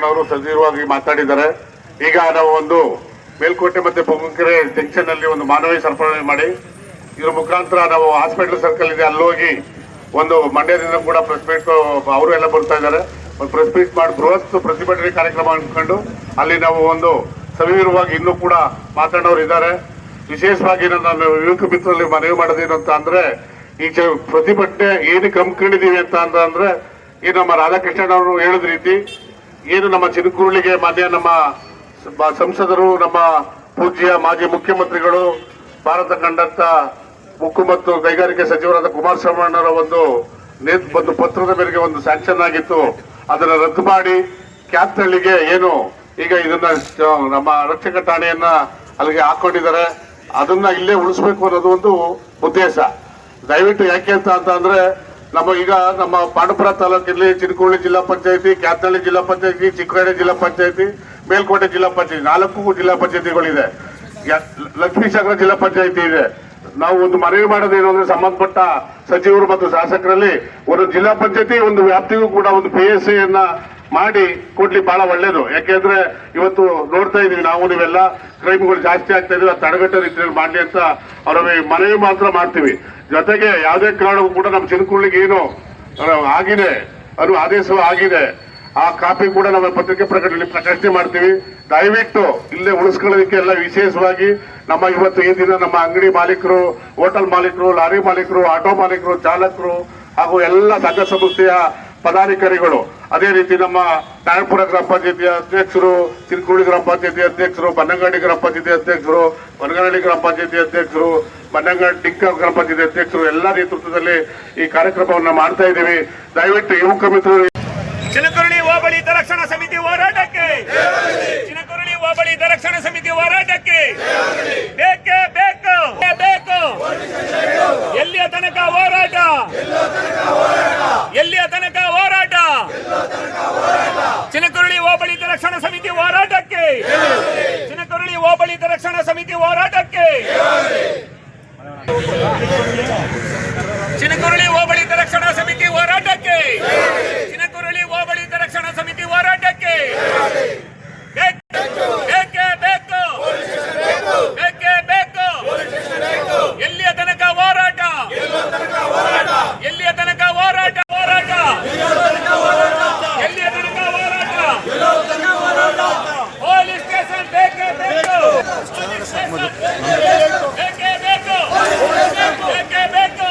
ಅವರು ಸಜೀವವಾಗಿ ಮಾತಾಡಿದ್ದಾರೆ. ಈಗ ನಾವು ಒಂದು ಮೇಲ್ಕೋಟೆ ಮತ್ತೆ ಬೊಮ್ಮಕೆರೆ ಜಂಕ್ಷನ್ ಅಲ್ಲಿ ಒಂದು ಮಾನವೀಯ ಸರಪಳಿ ಮಾಡಿ ಇದ್ರ ಮುಖಾಂತರ ನಾವು ಹಾಸ್ಪಿಟಲ್ ಸರ್ಕಲ್ ಇದೆ ಅಲ್ಲಿ ಹೋಗಿ ಒಂದು ಮಂಡ್ಯದಿಂದ ಕೂಡ ಪ್ರೆಸ್ ಮೀಟ್ ಅವರು ಎಲ್ಲ ಬರ್ತಾ ಇದ್ದಾರೆ. ಒಂದು ಪ್ರೆಸ್ ಮೀಟ್ ಮಾಡಿ ಬೃಹತ್ ಪ್ರತಿಭಟನೆ ಕಾರ್ಯಕ್ರಮ ಅಂದ್ಕೊಂಡು ಅಲ್ಲಿ ನಾವು ಒಂದು ಸವಿವರವಾಗಿ ಇನ್ನೂ ಕೂಡ ಮಾತಾಡೋರು ಇದ್ದಾರೆ. ವಿಶೇಷವಾಗಿ ನಾನು ಯುವಕ ಮಿತ್ರರಲ್ಲಿ ಮನವಿ ಮಾಡೋದೇನು ಅಂತ ಅಂದ್ರೆ ಈಗ ಪ್ರತಿಭಟನೆ ಏನಕ್ಕೆ ಹಮ್ಮಿಕೊಂಡಿದೀವಿ ಅಂತ ಅಂದ್ರೆ ಈ ನಮ್ಮ ರಾಧಾಕೃಷ್ಣನ್ ಅವರು ಹೇಳಿದ ರೀತಿ ಏನು ನಮ್ಮ ಚಿನಕುರಳಿಗೆ ಮಾನ್ಯ ನಮ್ಮ ಸಂಸದರು, ನಮ್ಮ ಪೂಜ್ಯ ಮಾಜಿ ಮುಖ್ಯಮಂತ್ರಿಗಳು, ಭಾರತ ಕಂಡಂತ ಉಕ್ಕು ಮತ್ತು ಕೈಗಾರಿಕೆ ಸಚಿವರಾದ ಕುಮಾರಸ್ವಾಮಿ ಒಂದು ಪತ್ರದ ಮೇರೆಗೆ ಒಂದು ಸ್ಯಾಂಕ್ಷನ್ ಆಗಿತ್ತು. ಅದನ್ನ ರದ್ದು ಮಾಡಿ ಕ್ಯಾಪ್ನಳ್ಳಿಗೆ ಏನು ಈಗ ಇದನ್ನ ನಮ್ಮ ರಕ್ಷಕ ಠಾಣೆಯನ್ನ ಅಲ್ಲಿಗೆ ಹಾಕೊಂಡಿದ್ದಾರೆ. ಅದನ್ನ ಇಲ್ಲೇ ಉಳಿಸ್ಬೇಕು ಅನ್ನೋದು ಒಂದು ಉದ್ದೇಶ. ದಯವಿಟ್ಟು ಯಾಕೆ ಅಂತ ಅಂದ್ರೆ ನಮ್ಮ ಪಾಂಡವಪುರ ತಾಲೂಕಿನಲ್ಲಿ ಚಿನಕುರಳಿ ಜಿಲ್ಲಾ ಪಂಚಾಯತಿ, ಕ್ಯಾತ್ನಳ್ಳಿ ಜಿಲ್ಲಾ ಪಂಚಾಯತಿ, ಚಿಕ್ಕಹಳ್ಳಿ ಜಿಲ್ಲಾ ಪಂಚಾಯತಿ, ಮೇಲ್ಕೋಟೆ ಜಿಲ್ಲಾ ಪಂಚಾಯತಿ 4 ಜಿಲ್ಲಾ ಪಂಚಾಯತಿಗಳಿದೆ. ಲಕ್ಷ್ಮೀಸಾಗರ ಜಿಲ್ಲಾ ಪಂಚಾಯತಿ ಇದೆ. ನಾವು ಒಂದು ಮನವಿ ಮಾಡೋದೇನು ಅಂದ್ರೆ ಸಂಬಂಧಪಟ್ಟ ಸಚಿವರು ಮತ್ತು ಶಾಸಕರಲ್ಲಿ ಒಂದು ಜಿಲ್ಲಾ ಪಂಚಾಯತಿ ಒಂದು ವ್ಯಾಪ್ತಿಗೂ ಕೂಡ ಒಂದು PSI ಯನ್ನ ಮಾಡಿ ಕೊಡ್ಲಿ ಬಹಳ ಒಳ್ಳೇದು. ಯಾಕೆಂದ್ರೆ ಇವತ್ತು ನೋಡ್ತಾ ಇದೀವಿ ನಾವು ನೀವೆಲ್ಲ ಕ್ರೈಮ್ಗಳು ಜಾಸ್ತಿ ಆಗ್ತಾ ಇದೀವಿ, ತಡೆಗಟ್ಟೋ ರೀತಿಯಲ್ಲಿ ಮಾಡ್ಲಿ ಅಂತ ಅವರ ಮನವಿ ಮಾತ್ರ ಮಾಡ್ತೀವಿ. ಜೊತೆಗೆ ಯಾವುದೇ ಕಾರಣಕ್ಕೂ ಕೂಡ ನಮ್ಮ ಚಿನಕುರಳಿಗೆ ಏನು ಆಗಿದೆ ಅದು ಆದೇಶ ಆಗಿದೆ, ಆ ಕಾಪಿ ಕೂಡ ನಮ್ಮ ಪತ್ರಿಕೆ ಪ್ರಕಟಣೆ ಮಾಡ್ತೀವಿ. ದಯವಿಟ್ಟು ಇಲ್ಲೇ ಉಳಿಸ್ಕೊಳ್ಳೋದಕ್ಕೆ ಎಲ್ಲ ವಿಶೇಷವಾಗಿ ನಮ್ಮ ಇವತ್ತು ಈ ದಿನ ನಮ್ಮ ಅಂಗಡಿ ಮಾಲೀಕರು, ಹೋಟೆಲ್ ಮಾಲೀಕರು, ಲಾರಿ ಮಾಲೀಕರು, ಆಟೋ ಮಾಲೀಕರು, ಚಾಲಕರು ಹಾಗೂ ಎಲ್ಲ ಸಂಘ ಸಂಸ್ಥೆಯ ಪದಾಧಿಕಾರಿಗಳು, ಅದೇ ರೀತಿ ನಮ್ಮ ನಾರಾಯಣಪುರ ಗ್ರಾಮ ಪಂಚಾಯತಿ ಅಧ್ಯಕ್ಷರು, ಚಿನಕುರಳಿ ಗ್ರಾಮ ಪಂಚಾಯತಿ ಅಧ್ಯಕ್ಷರು, ಬನ್ನಂಗಡಿ ಗ್ರಾಮ ಪಂಚಾಯತಿ ಅಧ್ಯಕ್ಷರು, ವನಗನಹಳ್ಳಿ ಗ್ರಾಮ ಪಂಚಾಯತಿ ಅಧ್ಯಕ್ಷರು, ಬನ್ನಂಗಡಿ ಟಿಂಕ ಗ್ರಾಮ ಪಂಚಾಯತಿ ಅಧ್ಯಕ್ಷರು ಎಲ್ಲ ನೇತೃತ್ವದಲ್ಲಿ ಈ ಕಾರ್ಯಕ್ರಮವನ್ನು ಮಾಡ್ತಾ ಇದ್ದೀವಿ. ದಯವಿಟ್ಟು ಯುವಕ ಮಿತ್ರರು ಚಿನಕುರಳಿ ಹೋಬಳಿ ರಕ್ಷಣಾ ಸಮಿತಿ ಹೋರಾಟಕ್ಕೆ, ಚಿನಕುರಳಿ ಹೋಬಳಿ ರಕ್ಷಣಾ ಸಮಿತಿ ಹೋರಾಟಕ್ಕೆ ಬೇಕೇ ಬೇಕು, ಬೇಕು. ಎಲ್ಲಿಯ ತನಕ ಹೋರಾಟ, ಎಲ್ಲಿಯ ತನಕ ಹೋರಾಟ? ಚಿನಕುರಳಿ ಹೋಬಳಿ ರಕ್ಷಣಾ ಸಮಿತಿ ಹೋರಾಟಕ್ಕೆ, ಚಿನಕುರಳಿ ಹೋಬಳಿ ರಕ್ಷಣಾ ಸಮಿತಿ ಹೋರಾಟಕ್ಕೆ, ಚಿನಕುರಳಿ ಹೋಬಳಿ ರಕ್ಷಣಾ ಸಮಿತಿ ಹೋರಾಟಕ್ಕೆ, ಚಿನಕುರಳಿ ಹೋಬಳಿ ರಕ್ಷಣಾ ಸಮಿತಿ ಹೋರಾಟಕ್ಕೆ ಬೇಕೇ ಬೇಕು, ಬೇಕೇ ಬೇಕು. ಎಲ್ಲಿಯ ತನಕ ಹೋರಾಟ, ಎಲ್ಲಿಯ ತನಕ ಹೋರಾಟ, ಹೋರಾಟ ಎಲ್ಲಿಯ ತನಕ ಹೋರಾಟ? ಪೊಲೀಸ್ ಸ್ಟೇಷನ್ ಬೇಕೇ ಬೇಕು, ಬೇಕೇ ಬೇಕು, ಬೇಕೇ ಬೇಕು.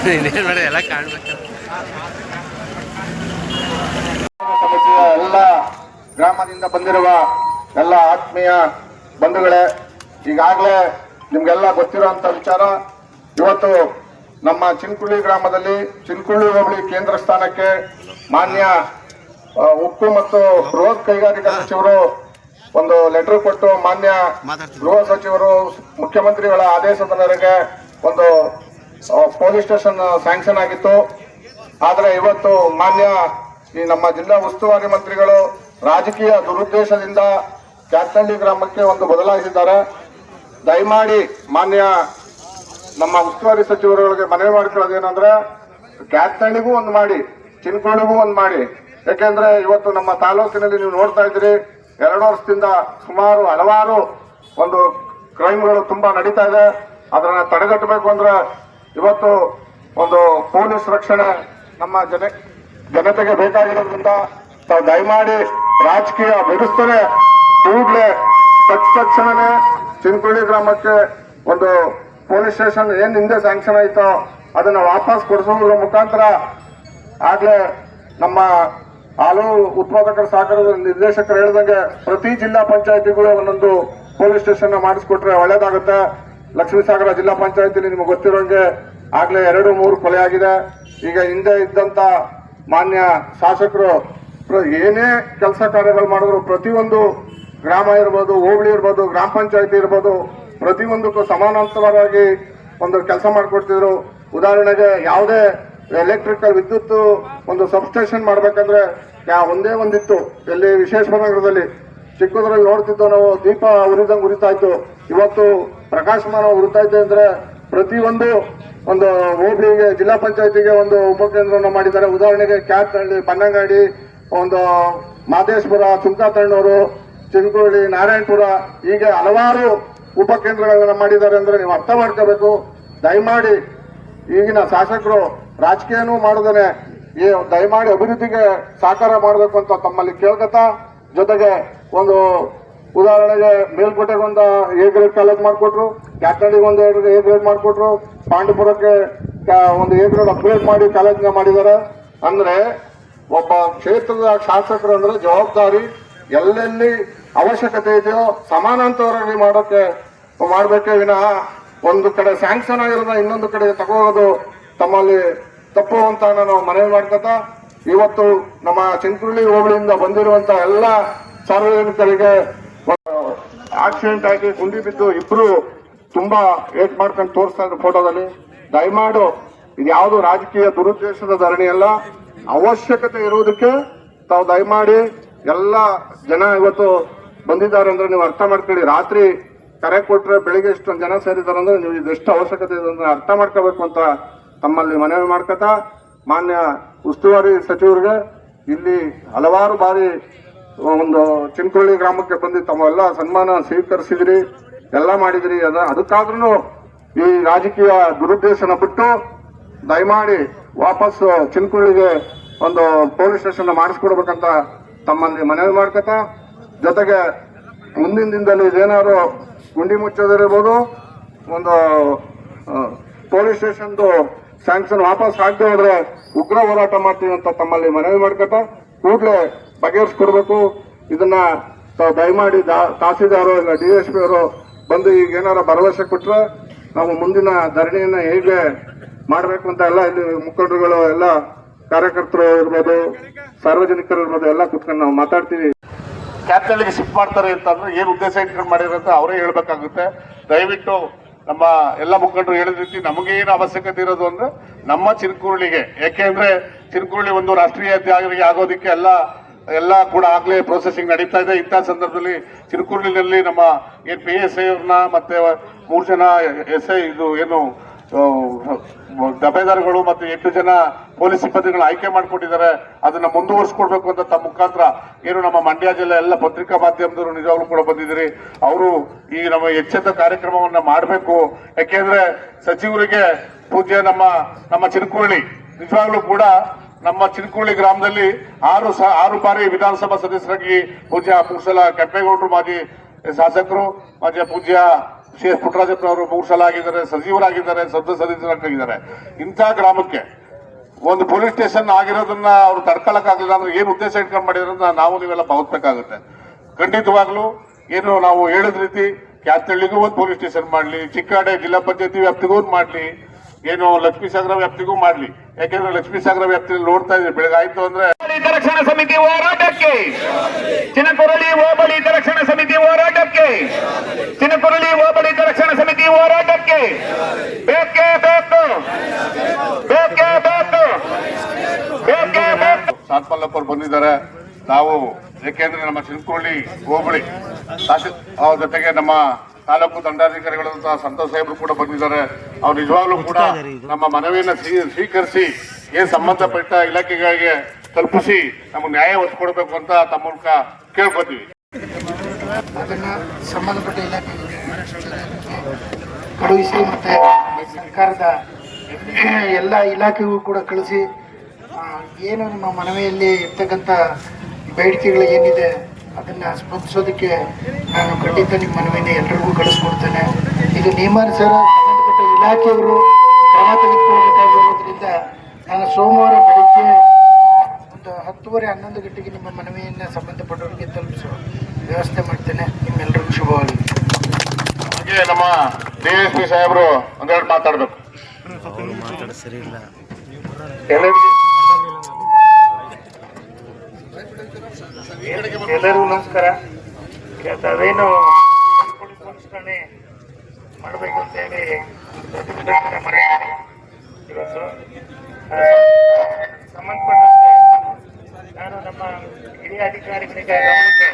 ಸಮಿತಿಯ ಎಲ್ಲ ಗ್ರಾಮದಿಂದ ಬಂದಿರುವ ಎಲ್ಲ ಆತ್ಮೀಯ ಬಂಧುಗಳೇ, ಈಗಾಗಲೇ ನಿಮ್ಗೆಲ್ಲ ಗೊತ್ತಿರುವಂತ ವಿಚಾರ, ಇವತ್ತು ನಮ್ಮ ಚಿನ್ಕುಳ್ಳಿ ಗ್ರಾಮದಲ್ಲಿ ಚಿನ್ಕುಳ್ಳಿ ಹೋಬಳಿ ಕೇಂದ್ರ ಸ್ಥಾನಕ್ಕೆ ಮಾನ್ಯ ಉಕ್ಕು ಮತ್ತು ಬೃಹತ್ ಕೈಗಾರಿಕಾ ಸಚಿವರು ಒಂದು ಲೆಟರ್ ಕೊಟ್ಟು ಮಾನ್ಯ ಗೃಹ ಸಚಿವರು ಮುಖ್ಯಮಂತ್ರಿಗಳ ಆದೇಶದ ಮೇರೆಗೆ ಒಂದು ಪೊಲೀಸ್ ಸ್ಟೇಷನ್ ಸ್ಯಾಂಕ್ಷನ್ ಆಗಿತ್ತು. ಆದ್ರೆ ಇವತ್ತು ಮಾನ್ಯ ಈ ನಮ್ಮ ಜಿಲ್ಲಾ ಉಸ್ತುವಾರಿ ಮಂತ್ರಿಗಳು ರಾಜಕೀಯ ದುರುದ್ದೇಶದಿಂದ ಕ್ಯಾತ್ನಳ್ಳಿ ಗ್ರಾಮಕ್ಕೆ ಒಂದು ಬದಲಾಯಿಸಿದ್ದಾರೆ. ದಯಮಾಡಿ ಮಾನ್ಯ ನಮ್ಮ ಉಸ್ತುವಾರಿ ಸಚಿವರುಗಳಿಗೆ ಮನವಿ ಮಾಡಿಕೊಳ್ಳೋದೇನಂದ್ರೆ, ಕ್ಯಾತ್ನಳ್ಳಿಗೂ ಒಂದು ಮಾಡಿ, ಚಿನ್ಕುಳ್ಳಿಗೂ ಒಂದು ಮಾಡಿ. ಯಾಕೆಂದ್ರೆ ಇವತ್ತು ನಮ್ಮ ತಾಲೂಕಿನಲ್ಲಿ ನೀವು ನೋಡ್ತಾ ಇದ್ದೀರಿ, 2 ವರ್ಷದಿಂದ ಸುಮಾರು ಹಲವಾರು ಒಂದು ಕ್ರೈಮ್ಗಳು ತುಂಬಾ ನಡೀತಾ ಇದೆ. ಅದನ್ನ ತಡೆಗಟ್ಟಬೇಕು ಅಂದ್ರೆ ಇವತ್ತು ಒಂದು ಪೊಲೀಸ್ ರಕ್ಷಣೆ ನಮ್ಮ ಜನತೆಗೆ ಬೇಕಾಗಿರೋದ್ರಿಂದ ತಾವು ದಯಮಾಡಿ ರಾಜಕೀಯ ಬಿಡಿಸ್ತೇನೆ ಕೂಡಲೇ ತಕ್ಷಣನೇ ಚಿನ್ಕುಳ್ಳಿ ಗ್ರಾಮಕ್ಕೆ ಒಂದು ಪೊಲೀಸ್ ಸ್ಟೇಷನ್ ಏನ್ ಹಿಂದೆ ಸ್ಯಾಂಕ್ಷನ್ ಆಯ್ತೋ ಅದನ್ನ ವಾಪಸ್ ಕೊಡಿಸೋದ್ರ ಮುಖಾಂತರ ಆಗ್ಲೇ ನಮ್ಮ ಹಾಲು ಉತ್ಪಾದಕರ ಸಹಕಾರದ ನಿರ್ದೇಶಕರು ಹೇಳಿದಂಗೆ ಪ್ರತಿ ಜಿಲ್ಲಾ ಪಂಚಾಯತಿಗಳು ಒಂದೊಂದು ಪೊಲೀಸ್ ಸ್ಟೇಷನ್ ಮಾಡಿಸ್ಕೊಟ್ರೆ ಒಳ್ಳೇದಾಗುತ್ತೆ. ಲಕ್ಷ್ಮೀಸಾಗರ ಜಿಲ್ಲಾ ಪಂಚಾಯತಿಲಿ ನಿಮ್ಗೆ ಗೊತ್ತಿರೋಂಗೆ ಆಗ್ಲೇ 2-3 ಕೊಲೆ ಆಗಿದೆ. ಈಗ ಹಿಂದೆ ಇದ್ದಂತ ಮಾನ್ಯ ಶಾಸಕರು ಏನೇ ಕೆಲಸ ಕಾರ್ಯಗಳು ಮಾಡಿದ್ರು ಪ್ರತಿಯೊಂದು ಗ್ರಾಮ ಇರ್ಬೋದು, ಹೋಬಳಿ ಇರ್ಬೋದು, ಗ್ರಾಮ ಪಂಚಾಯತಿ ಇರ್ಬೋದು, ಪ್ರತಿಯೊಂದಕ್ಕೂ ಸಮಾನಾಂತರವಾಗಿ ಒಂದು ಕೆಲಸ ಮಾಡಿಕೊಡ್ತಿದ್ರು. ಉದಾಹರಣೆಗೆ ಯಾವುದೇ ಎಲೆಕ್ಟ್ರಿಕಲ್ ವಿದ್ಯುತ್ ಒಂದು ಸಬ್ಸ್ಟೇಷನ್ ಮಾಡ್ಬೇಕಂದ್ರೆ ಒಂದೇ ಒಂದಿತ್ತು, ಎಲ್ಲಿ ವಿಶ್ವೇಶ್ವರನಗರದಲ್ಲಿ ಚಿಕ್ಕದ್ರಲ್ಲಿ ನೋಡ್ತಿದ್ದೋ ನಾವು, ದೀಪ ಉರಿದಂಗೆ ಉರಿತಾ ಇತ್ತು. ಇವತ್ತು ಪ್ರಕಾಶಮಾನ ಉರಿತಾ ಇದೆ ಅಂದ್ರೆ ಪ್ರತಿಯೊಂದು ಒಂದು ಹೋಬಳಿಗೆ ಜಿಲ್ಲಾ ಪಂಚಾಯತಿಗೆ ಒಂದು ಉಪಕೇಂದ್ರವನ್ನು ಮಾಡಿದ್ದಾರೆ. ಉದಾಹರಣೆಗೆ ಕ್ಯಾತ್ನಹಳ್ಳಿ, ಬನ್ನಂಗಾಡಿ, ಒಂದು ಮಾದೇಶ್ಪುರ, ಸುಂಕಾತಣ್ಣೂರು, ಚಿನ್ಕುಳ್ಳಿ, ನಾರಾಯಣಪುರ, ಹೀಗೆ ಹಲವಾರು ಉಪಕೇಂದ್ರಗಳನ್ನ ಮಾಡಿದ್ದಾರೆ. ಅಂದ್ರೆ ನೀವು ಅರ್ಥ ಮಾಡ್ಕೋಬೇಕು. ದಯಮಾಡಿ ಈಗಿನ ಶಾಸಕರು ರಾಜಕೀಯನೂ ಮಾಡೋದನೆ ಈ ದಯಮಾಡಿ ಅಭಿವೃದ್ಧಿಗೆ ಸಹಕಾರ ಮಾಡಬೇಕು ಅಂತ ತಮ್ಮಲ್ಲಿ ಕೇಳ್ಕತ್ತಾ, ಜೊತೆಗೆ ಒಂದು ಉದಾಹರಣೆಗೆ ಮೇಲ್ಕೋಟೆಗೆ ಒಂದು ಎ ಗ್ರೇಡ್ ಕಾಲೇಜ್ ಮಾಡಿಕೊಟ್ರು, ಕ್ಯಾತ್ನಳ್ಳಿಗೆ ಒಂದು ಎ ಗ್ರೇಡ್ ಮಾಡಿಕೊಟ್ರು, ಪಾಂಡಪುರಕ್ಕೆ ಒಂದು ಎ ಗ್ರೇಡ್ ಅಪ್ಗ್ರೇಡ್ ಮಾಡಿ ಕಾಲೇಜ್ನ ಮಾಡಿದ್ದಾರೆ. ಅಂದ್ರೆ ಒಬ್ಬ ಕ್ಷೇತ್ರದ ಶಾಸಕರು ಅಂದ್ರೆ ಜವಾಬ್ದಾರಿ ಎಲ್ಲೆಲ್ಲಿ ಅವಶ್ಯಕತೆ ಇದೆಯೋ ಸಮಾನಾಂತರವಾಗಿ ಮಾಡಬೇಕೇ ವಿನಃ ಒಂದು ಕಡೆ ಸ್ಯಾಂಕ್ಷನ್ ಆಗಿರೋದ ಇನ್ನೊಂದು ಕಡೆ ತಗೋದು ತಮ್ಮಲ್ಲಿ ತಪ್ಪು ಅಂತ ನಾನು ಮನವಿ ಮಾಡ್ಕೊತಾ, ಇವತ್ತು ನಮ್ಮ ಚಿನ್ಕುಳ್ಳಿ ಹೋಬಳಿಯಿಂದ ಬಂದಿರುವಂತ ಎಲ್ಲ ಸಾರ್ವಜನಿಕರಿಗೆ ಆಕ್ಸಿಡೆಂಟ್ ಆಗಿ ಗುಂಡಿ ಬಿದ್ದು ಇಬ್ರು ತುಂಬಾ ಏಟ್ ಮಾಡ್ಕೊಂಡು ತೋರಿಸ್ತಾ ಇದ್ರು ಫೋಟೋದಲ್ಲಿ. ದಯಮಾಡು ಇದು ಯಾವುದು ರಾಜಕೀಯ ದುರುದ್ದೇಶದ ಧರಣಿ ಅಲ್ಲ, ಅವಶ್ಯಕತೆ ಇರುವುದಕ್ಕೆ ತಾವು ದಯಮಾಡಿ ಎಲ್ಲ ಜನ ಇವತ್ತು ಬಂದಿದ್ದಾರೆ ಅಂದ್ರೆ ನೀವು ಅರ್ಥ ಮಾಡ್ಕೊಳ್ಳಿ. ರಾತ್ರಿ ಕರೆ ಕೊಟ್ರೆ ಬೆಳಿಗ್ಗೆ ಇಷ್ಟೊಂದು ಜನ ಸೇರಿದ್ದಾರೆ ಅಂದ್ರೆ ನೀವು ಇದೆಷ್ಟು ಅವಶ್ಯಕತೆ ಇದೆ ಅಂದ್ರೆ ಅರ್ಥ ಮಾಡ್ಕೋಬೇಕು ಅಂತ ತಮ್ಮಲ್ಲಿ ಮನವಿ ಮಾಡ್ಕೊತಾ, ಮಾನ್ಯ ಉಸ್ತುವಾರಿ ಸಚಿವರಿಗೆ ಇಲ್ಲಿ ಹಲವಾರು ಬಾರಿ ಒಂದು ಚಿನ್ಕುಳ್ಳಿ ಗ್ರಾಮಕ್ಕೆ ಬಂದು ತಮ್ಮೆಲ್ಲ ಸನ್ಮಾನ ಸ್ವೀಕರಿಸಿದ್ರಿ, ಎಲ್ಲ ಮಾಡಿದ್ರಿ. ಅದಕ್ಕಾದ್ರೂ ಈ ರಾಜಕೀಯ ದುರುದ್ದೇಶನ ಬಿಟ್ಟು ದಯಮಾಡಿ ವಾಪಸ್ ಚಿನ್ಕುಳ್ಳಿಗೆ ಒಂದು ಪೊಲೀಸ್ ಸ್ಟೇಷನ್ ಮಾಡಿಸ್ಕೊಡ್ಬೇಕಂತ ತಮ್ಮಲ್ಲಿ ಮನವಿ ಮಾಡ್ಕೊತಾ, ಜೊತೆಗೆ ಮುಂದಿನ ದಿನದಲ್ಲಿ ಇದೇನಾದ್ರು ಗುಂಡಿ ಮುಚ್ಚೋದಿರ್ಬೋದು, ಒಂದು ಪೊಲೀಸ್ ಸ್ಟೇಷನ್ದು ಸ್ಯಾಂಕ್ಷನ್ ವಾಪಸ್ ಆಗದೆ ಹೋದ್ರೆ ಉಗ್ರ ಹೋರಾಟ ಮಾಡ್ತೀವಿ ಅಂತ ತಮ್ಮಲ್ಲಿ ಮನವಿ ಮಾಡ್ಕೊತಾ, ಕೂಡಲೇ ಬಗೆಹರಿಸ್ಕೊಡ್ಬೇಕು. ಇದನ್ನ ದಯಮಾಡಿ ತಹಸೀಲ್ದಾರು ಇಲ್ಲ DSP ಅವರು ಬಂದು ಈಗ ಏನಾರ ಭರವಸೆ ಕೊಟ್ರೆ ನಾವು ಮುಂದಿನ ಧರಣಿಯನ್ನ ಹೇಗೆ ಮಾಡಬೇಕು ಅಂತ ಎಲ್ಲ ಇಲ್ಲಿ ಮುಖಂಡರುಗಳು ಎಲ್ಲ ಕಾರ್ಯಕರ್ತರು ಇರ್ಬೋದು, ಸಾರ್ವಜನಿಕರು ಇರ್ಬೋದು, ಎಲ್ಲ ಕುತ್ಕೊಂಡು ನಾವು ಮಾತಾಡ್ತೀವಿ. ಕ್ಯಾತ್ನಳ್ಳಿಗೆ ಶಿಫ್ಟ್ ಮಾಡ್ತಾರೆ ಅಂತಂದ್ರೆ ಏನ್ ಉದ್ದೇಶ ಇಟ್ಕೊಂಡು ಮಾಡಿರಂತ ಅವರೇ ಹೇಳ್ಬೇಕಾಗುತ್ತೆ. ದಯವಿಟ್ಟು ನಮ್ಮ ಎಲ್ಲ ಮುಖಂಡರು ಹೇಳಿದ ರೀತಿ ನಮಗೆ ಏನು ಅವಶ್ಯಕತೆ ಇರೋದು ಅಂದ್ರೆ ನಮ್ಮ ಚಿನ್ಕುಳ್ಳಿಗೆ, ಯಾಕೆಂದ್ರೆ ಚಿನ್ಕುಳ್ಳಿ ಒಂದು ರಾಷ್ಟ್ರೀಯ ಹೆದ್ದಾರಿ ಆಗೋದಕ್ಕೆ ಎಲ್ಲ ಕೂಡ ಆಗ್ಲೇ ಪ್ರೊಸೆಸಿಂಗ್ ನಡೀತಾ ಇದೆ. ಇಂಥ ಸಂದರ್ಭದಲ್ಲಿ ಚಿನ್ಕುಳ್ಳಿನಲ್ಲಿ ನಮ್ಮ ಏನ್ PSI ಅವ್ರನ್ನ ಮತ್ತೆ 3 ಜನ SI ಇದು ಏನು ದಫೇದಾರ್ಗಳು ಮತ್ತೆ 8 ಜನ ಪೊಲೀಸ್ ಸಿಬ್ಬಂದಿಗಳು ಆಯ್ಕೆ ಮಾಡಿಕೊಟ್ಟಿದ್ದಾರೆ. ಅದನ್ನ ಮುಂದುವರಿಸ್ಕೊಡ್ಬೇಕು ಅಂತ ತಮ್ಮ ಮುಖಾಂತರ ಏನು ನಮ್ಮ ಮಂಡ್ಯ ಜಿಲ್ಲೆ ಎಲ್ಲ ಪತ್ರಿಕಾ ಮಾಧ್ಯಮದವರು ನಿಜವಾಗ್ಲೂ ಕೂಡ ಬಂದಿದ್ದೀರಿ. ಅವರು ಈ ನಮ್ಮ ಎಚ್ಚೆತ್ತ ಕಾರ್ಯಕ್ರಮವನ್ನ ಮಾಡಬೇಕು. ಯಾಕೆಂದ್ರೆ ಸಚಿವರಿಗೆ ಪೂಜ್ಯ ನಮ್ಮ ಚಿನ್ಕುಳ್ಳಿ ನಿಜವಾಗ್ಲೂ ಕೂಡ ನಮ್ಮ ಚಿನ್ಕುಳ್ಳಿ ಗ್ರಾಮದಲ್ಲಿ 6 ಬಾರಿ ವಿಧಾನಸಭಾ ಸದಸ್ಯರಾಗಿ ಪೂಜ್ಯ ಪುರುಷಲ ಕೆಂಪೇಗೌಡರು ಮಾಜಿ ಶಾಸಕರು, ಮಾಜಿ ಪೂಜ್ಯ ಸಿ ಎಸ್ ಪುಟ್ಟರಾಜಪ್ಪನವರು 3 ಸಲ ಆಗಿದ್ದಾರೆ, ಸಚಿವರಾಗಿದ್ದಾರೆ, ಸದಸ್ಯರಾಗಿದ್ದಾರೆ. ಇಂಥ ಗ್ರಾಮಕ್ಕೆ ಒಂದು ಪೊಲೀಸ್ ಸ್ಟೇಷನ್ ಆಗಿರೋದನ್ನ ಅವ್ರು ತಡ್ಕೊಳಕ್ಕಾಗಲಿಲ್ಲ ಅಂದ್ರೆ ಏನು ಉದ್ದೇಶ ಇಟ್ಕೊಂಡು ಮಾಡಿರೋದನ್ನ ನಾವು ನೀವೆಲ್ಲ ಭಾವಿಸ್ಬೇಕಾಗುತ್ತೆ. ಖಂಡಿತವಾಗ್ಲೂ ಏನು ನಾವು ಹೇಳಿದ ರೀತಿ ಕ್ಯಾತನಹಳ್ಳಿಗೂ ಒಂದು ಪೊಲೀಸ್ ಸ್ಟೇಷನ್ ಮಾಡಲಿ, ಚಿಕ್ಕಾಡೆ ಜಿಲ್ಲಾ ಪಂಚಾಯತಿ ವ್ಯಾಪ್ತಿಗೂ ಒಂದು ಮಾಡಲಿ, ಏನು ಲಕ್ಷ್ಮೀಸಾಗರ ವ್ಯಾಪ್ತಿಗೂ ಮಾಡಲಿ. ಯಾಕೆಂದ್ರೆ ಲಕ್ಷ್ಮೀಸಾಗರ ವ್ಯಾಪ್ತಿಯಲ್ಲಿ ನೋಡ್ತಾ ಇದ್ರಿ ಬೆಳಗಾಯ್ತು ಅಂದ್ರೆ ರಕ್ಷಣಾ ಸಮಿತಿ ಹೋರಾಟಕ್ಕೆ, ಚಿನಕುರಳಿ ಹೋಬಳಿ ರಕ್ಷಣಾ ಸಮಿತಿ ಹೋರಾಟಕ್ಕೆ, ಚಿನಕುರಳಿ ಹೋಬಳಿ ರಕ್ಷಣಾ ಸಮಿತಿ ಹೋರಾಟಕ್ಕೆ ಬೇಕೇ ಬೇಕು, ಬೇಕೇ ಬೇಕು, ಬೇಕೇ ಬೇಕು. ಸಾತ್ಮಲ್ಲಪ್ಪರು ಬಂದಿದ್ದಾರೆ. ನಾವು ಯಾಕೆಂದ್ರೆ ನಮ್ಮ ಚಿನಕುರಳಿ ಹೋಬಳಿ ಅವ್ರ ಜೊತೆಗೆ ನಮ್ಮ ತಾಲೂಕು ದಂಡಾಧಿಕಾರಿಗಳಂತ ಸಂತೋಷ್ ಸಾಹೇಬರು ಕೂಡ ಬಂದಿದ್ದಾರೆ. ಅವ್ರು ನಿಜವಾಗ್ಲೂ ಕೂಡ ನಮ್ಮ ಮನವಿಯನ್ನು ಸ್ವೀಕರಿಸಿ ಏನ್ ಸಂಬಂಧಪಟ್ಟ ಇಲಾಖೆಗಳಿಗೆ ತಲುಪಿಸಿ ನಮಗೆ ನ್ಯಾಯ ಒದಗಿಕೊಡ್ಬೇಕು ಅಂತ ತಮ್ಮ ಮೂಲಕ ಕೇಳ್ಕೊತೀವಿ. ಅದನ್ನ ಸಂಬಂಧಪಟ್ಟ ಇಲಾಖೆಗಳಿಗೆ ಕಳುಹಿಸಿ ಮತ್ತೆ ಸರ್ಕಾರದ ಎಲ್ಲ ಇಲಾಖೆಗೂ ಕೂಡ ಕಳಿಸಿ ಏನು ನಿಮ್ಮ ಮನವಿಯಲ್ಲಿ ಇರ್ತಕ್ಕಂಥ ಬೇಡಿಕೆಗಳು ಏನಿದೆ ಅದನ್ನ ಸ್ಪಂದಿಸೋದಕ್ಕೆ ನಾನು ಖಂಡಿತ ನಿಮ್ಮ ಮನವಿಯನ್ನು ಎಲ್ರಿಗೂ ಕಳಿಸ್ಕೊಡ್ತೇನೆ. ಇದು ನಿಯಮಾನುಸಾರ ಸಂಬಂಧಪಟ್ಟ ಇಲಾಖೆಯವರು ಕ್ರಮ ತೆಗೆದುಕೊಳ್ಳಬೇಕಾಗಿರೋದ್ರಿಂದ ನಾನು ಸೋಮವಾರ ಬೆಳಗ್ಗೆ ಒಂದು 10:30-11 ಗಂಟೆಗೆ ನಿಮ್ಮ ಮನವಿಯನ್ನು ಸಂಬಂಧಪಟ್ಟವರಿಗೆ ತಲುಪಿಸುವ ವ್ಯವಸ್ಥೆ ಮಾಡ್ತೇನೆ. ನಿಮ್ಮೆಲ್ಲರಿಗೂ ಶುಭವಾಗಲಿ. ಹಾಗೆ ನಮ್ಮ DSP ಸಾಹೇಬರು ಒಂದೆರಡು ಮಾತಾಡಬೇಕು. ಎಲ್ಲರಿಗೂ ನಮಸ್ಕಾರ. ಅದೇನು ಪೊಲೀಸ್ ಠಾಣೆ ಮಾಡಬೇಕು ಅಂತ ಹೇಳಿ ಪ್ರತಿಭಟನೆ ಮಾಡಿದ್ದೀನಿ. ಇವತ್ತು ಸಂಬಂಧಪಟ್ಟಂತೆ ನಾನು ನಮ್ಮ ಹಿರಿಯ ಅಧಿಕಾರಿಗಳಿಗೆ ಗಮನಕ್ಕೆ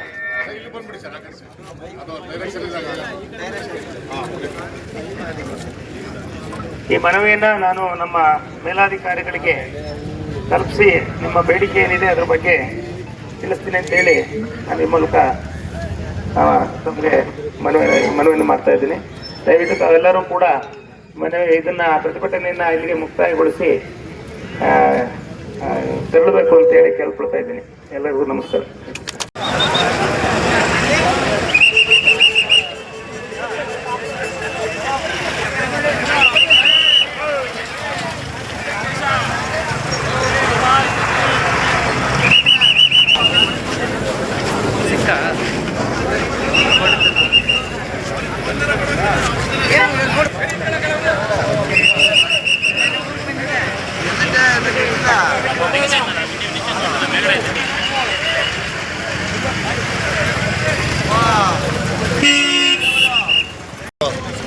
ಈ ಮನವಿಯನ್ನು ನಾನು ನಮ್ಮ ಮೇಲಾಧಿಕಾರಿಗಳಿಗೆ ತಲುಪಿಸಿ ನಿಮ್ಮ ಬೇಡಿಕೆ ಏನಿದೆ ಅದ್ರ ಬಗ್ಗೆ ತಿಳಿಸ್ತೀನಿ ಅಂತ ಹೇಳಿ ನಾನು ಈ ಮೂಲಕ ತಮಗೆ ಮನವಿಯನ್ನು ಮಾಡ್ತಾ ಇದ್ದೀನಿ. ದಯವಿಟ್ಟು ತಾವೆಲ್ಲರೂ ಕೂಡ ಇದನ್ನ ಪ್ರತಿಭಟನೆಯನ್ನು ಇಲ್ಲಿಗೆ ಮುಕ್ತಾಯಗೊಳಿಸಿ ತೆರಳಬೇಕು ಅಂತ ಹೇಳಿ ಕೇಳ್ಕೊಳ್ತಾ ಇದ್ದೀನಿ. ಎಲ್ಲರಿಗೂ ನಮಸ್ಕಾರ.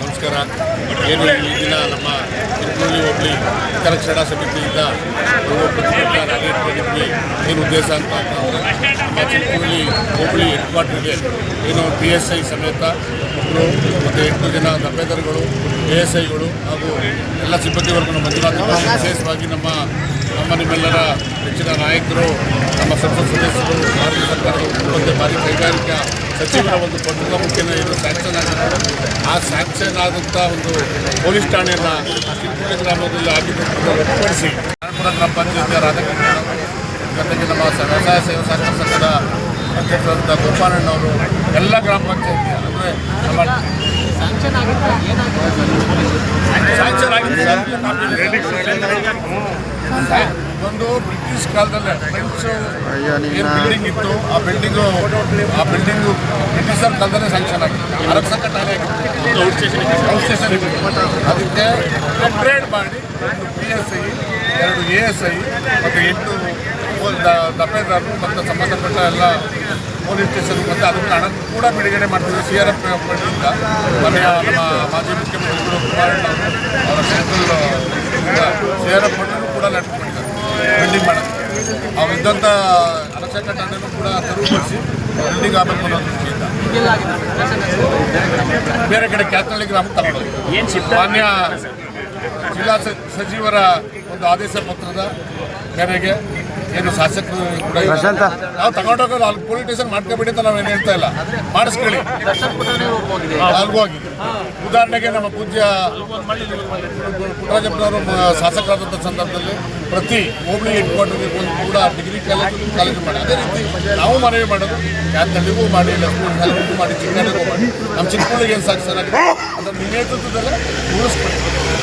ನಮಸ್ಕಾರ. ಏನು ಈ ದಿನ ನಮ್ಮ ಚಿನಕುರಳಿ ಹೋಬಳಿ ಹಿತರಕ್ಷಣಾ ಸಮಿತಿಯಿಂದ ಒಂದು ಪ್ರತಿಭಟನಾ ರ್ಯಾಲಿ ಇಟ್ಕೊಂಡಿದ್ವಿ. ಏನು ಉದ್ದೇಶ ಅಂತ ಅಂತಂದರೆ ನಮ್ಮ ಚಿನಕುರಳಿ ಹೋಬಳಿ ಹೆಡ್ ಕ್ವಾರ್ಟರ್ಗೆ ಏನು PSI ಸಮೇತ ಒಬ್ಬರು ಮತ್ತು 8 ಜನ ದಫೇದಾರ್ಗಳು, ASIಗಳು ಹಾಗೂ ಎಲ್ಲ ಸಿಬ್ಬಂದಿ ವರ್ಗನ ಮಂಜೂರಾತಿ ವಿಶೇಷವಾಗಿ ನಮ್ಮ ನಿಮ್ಮೆಲ್ಲರ ಹೆಚ್ಚಿನ ನಾಯಕರು, ನಮ್ಮ ಸಂಸತ್ ಸದಸ್ಯರು, ಭಾರತ ಸರ್ಕಾರದ ಮುಖ್ಯಮಂತ್ರಿ, ಭಾರಿ ಕೈಗಾರಿಕಾ ಸಚಿವರ ಒಂದು ಪತ್ರದ ಮುಖ್ಯನ ಇದು ಸ್ಯಾಂಕ್ಷನ್ ಆಗಿತ್ತು. ಆ ಸ್ಯಾಂಕ್ಷನ್ ಆದಂಥ ಒಂದು ಪೊಲೀಸ್ ಠಾಣೆಯನ್ನು ಚಿನಕುರಳಿ ಗ್ರಾಮದಲ್ಲಿ ಆಗಿದ್ದನ್ನು ಒಟ್ಟುಪಡಿಸಿ ನಾರಾಯಣಪುರ ಗ್ರಾಮ ಪಂಚಾಯತಿಯ ರಾಧಾಕೃಷ್ಣ ಜೊತೆಗೆ ನಮ್ಮ ವ್ಯವಸಾಯ ಸೇವಾ ಸಹಕಾರ ಸಂಘದ ಅಧ್ಯಕ್ಷರಾದಂಥ ಗೋಪಾಲಣ್ಣವರು ಎಲ್ಲ ಗ್ರಾಮ ಪಂಚಾಯತಿ ಅಂದರೆ ನಮ್ಮ ಸ್ಯಾಂಕ್ಷನ್ ಆಗಿದೆ ಒಂದು ಬ್ರಿಟಿಷ್ ಕಾಲದಲ್ಲೇ ಫ್ರೆಂಚ್ ಏನು ಬಿಲ್ಡಿಂಗ್ ಇತ್ತು ಆ ಬಿಲ್ಡಿಂಗು ಬ್ರಿಟಿಷರ್ ಕಾಲದಲ್ಲೇ ಸ್ಯಾಂಕ್ಷನ್ ಆಗಿದೆ. ಆರಕ್ಷಕ ಠಾಣೆ ಆಗಿತ್ತು, ಔಟ್ ಸ್ಟೇಷನ್ ಇತ್ತು. ಅದಕ್ಕೆ ಅಪ್ಗ್ರೇಡ್ ಮಾಡಿ ಒಂದು PSI, 2 ASI ಮತ್ತು 8 ದಫೇದಾರರು ಮತ್ತು ಸಂಬಂಧಪಟ್ಟ ಎಲ್ಲ ಪೊಲೀಸ್ ಸ್ಟೇಷನ್ ಮತ್ತು ಅದಕ್ಕೆ ಹಣ ಕೂಡ ಬಿಡುಗಡೆ ಮಾಡ್ತೀವಿ. CRF ಫಂಡಿಂದ ನಮ್ಮ ಮಾಜಿ ಮುಖ್ಯಮಂತ್ರಿಗಳು ಕುಮಾರಣ್ಣ ಅವರ CRF ಫಂಡನ್ನು ಕೂಡ ಲೆಟ್ ಮಾಡಿದ್ದಾರೆ ಬಿಲ್ಡಿಂಗ್ ಮಾಡೋದಕ್ಕೆ. ಅವ್ರು ಇದ್ದಂಥ ಆರಕ್ಷಕ ಠಾಣೆನೂ ಕೂಡ ತೆರವುಗೊಳಿಸಿ ಬಿಲ್ಡಿಂಗ್ ಆಗಬೇಕು ಅನ್ನೋ ದೃಷ್ಟಿಯಿಂದ ಬೇರೆ ಕಡೆ ಕ್ಯಾತನಹಳ್ಳಿ ಗ್ರಾಮಕ್ಕೆ ತಗೊಂಡೋಗಿ ಮಾನ್ಯ ಜಿಲ್ಲಾ ಸಚಿವರ ಒಂದು ಆದೇಶ ಪತ್ರದ ಮೇರೆಗೆ ಏನು ಶಾಸಕರು ಕೂಡ ನಾವು ತಗೊಂಡೋಗೋದು ಅಲ್ಲಿ ಪೊಲೀಸ್ ಸ್ಟೇಷನ್ ಮಾಡ್ಕೊಬೇಡಿ ಅಂತ ನಾವೇನು ಹೇಳ್ತಾ ಇಲ್ಲ, ಮಾಡಿಸ್ಕೊಳ್ಳಿ. ಅಲ್ಗೂ ಆಗಿದೆ. ಉದಾಹರಣೆಗೆ ನಮ್ಮ ಪೂಜ್ಯ ಪುಟ್ಟರಾಜಪ್ಪನವರು ಶಾಸಕರಾದಂಥ ಸಂದರ್ಭದಲ್ಲಿ ಪ್ರತಿ ಹೋಬಳಿ ಹೆಡ್ ಕ್ವಾರ್ಟರ್ಗೆ ಒಂದು ಕೂಡ ಡಿಗ್ರಿ ಕಾಲೇಜು ಮಾಡಿ. ಅದೇ ರೀತಿ ನಾವು ಮನವಿ ಮಾಡೋದು ಕ್ಯಾತ್ನಳ್ಳಿಗೂ ಮಾಡಿ, ಲಕ್ಷ್ಮೀ ಶಾಲೆಗೂ ಮಾಡಿ, ಚಿಕ್ಕನಳ್ಳಿಗೂ ಮಾಡಿ. ನಮ್ಮ ಚಿಕ್ಕಮಗಳೂರಿಗೆ ಏನು ಸಾಕು ಚೆನ್ನಾಗಿದೆ ಅದನ್ನು ನಿಮ್ಮ ನೇತೃತ್ವದಲ್ಲೇ ಉಳಿಸ್ಕೊಡಿ.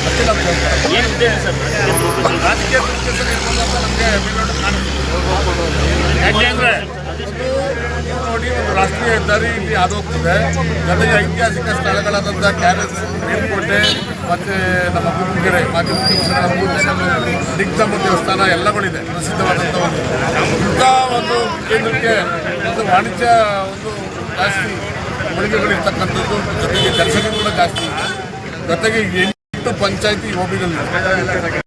ಅಷ್ಟೇ ನಮ್ಮ ಕೇಳ್ತಾರೆ. ಏನು ಉದ್ದೇಶ ಸರ್? ರಾಜಕೀಯ ದುರುದ್ದೇಶ ಇರ್ಬೋದು ಅಂತ ನಮಗೆ ಮೇಲ್ನೋಟಕ್ಕೆ ಕಾಣುತ್ತೆ. ಯಾಕೆಂದರೆ ನೋಡಿ, ಒಂದು ರಾಷ್ಟ್ರೀಯ ಹೆದ್ದಾರಿ ಇಲ್ಲಿ ಹಾದು ಹೋಗ್ತದೆ. ಜೊತೆಗೆ ಐತಿಹಾಸಿಕ ಸ್ಥಳಗಳಾದಂಥ ಕ್ಯಾರೆಸ್, ಮೇಲ್ಕೋಟೆ ಮತ್ತು ನಮ್ಮ ಗುರುಗೆರೆ ಮಾಜಿ ಮುಖ್ಯಮಂತ್ರಿ ದಿಗ್ಧಮ್ಮ ದೇವಸ್ಥಾನ ಎಲ್ಲಗಳಿದೆ, ಪ್ರಸಿದ್ಧವಾದಂಥ ಒಂದು. ಇಂಥ ಒಂದು ಕೇಂದ್ರಕ್ಕೆ ಒಂದು ವಾಣಿಜ್ಯ ಒಂದು ಜಾಸ್ತಿ ಮಳಿಗೆಗಳಿರ್ತಕ್ಕಂಥದ್ದು, ಜೊತೆಗೆ ಜನಸಂಖ್ಯೆ ಕೂಡ ಜಾಸ್ತಿ, ಜೊತೆಗೆ 8 ಪಂಚಾಯತಿ ಹೋಬಳಿಗಳಿದೆ.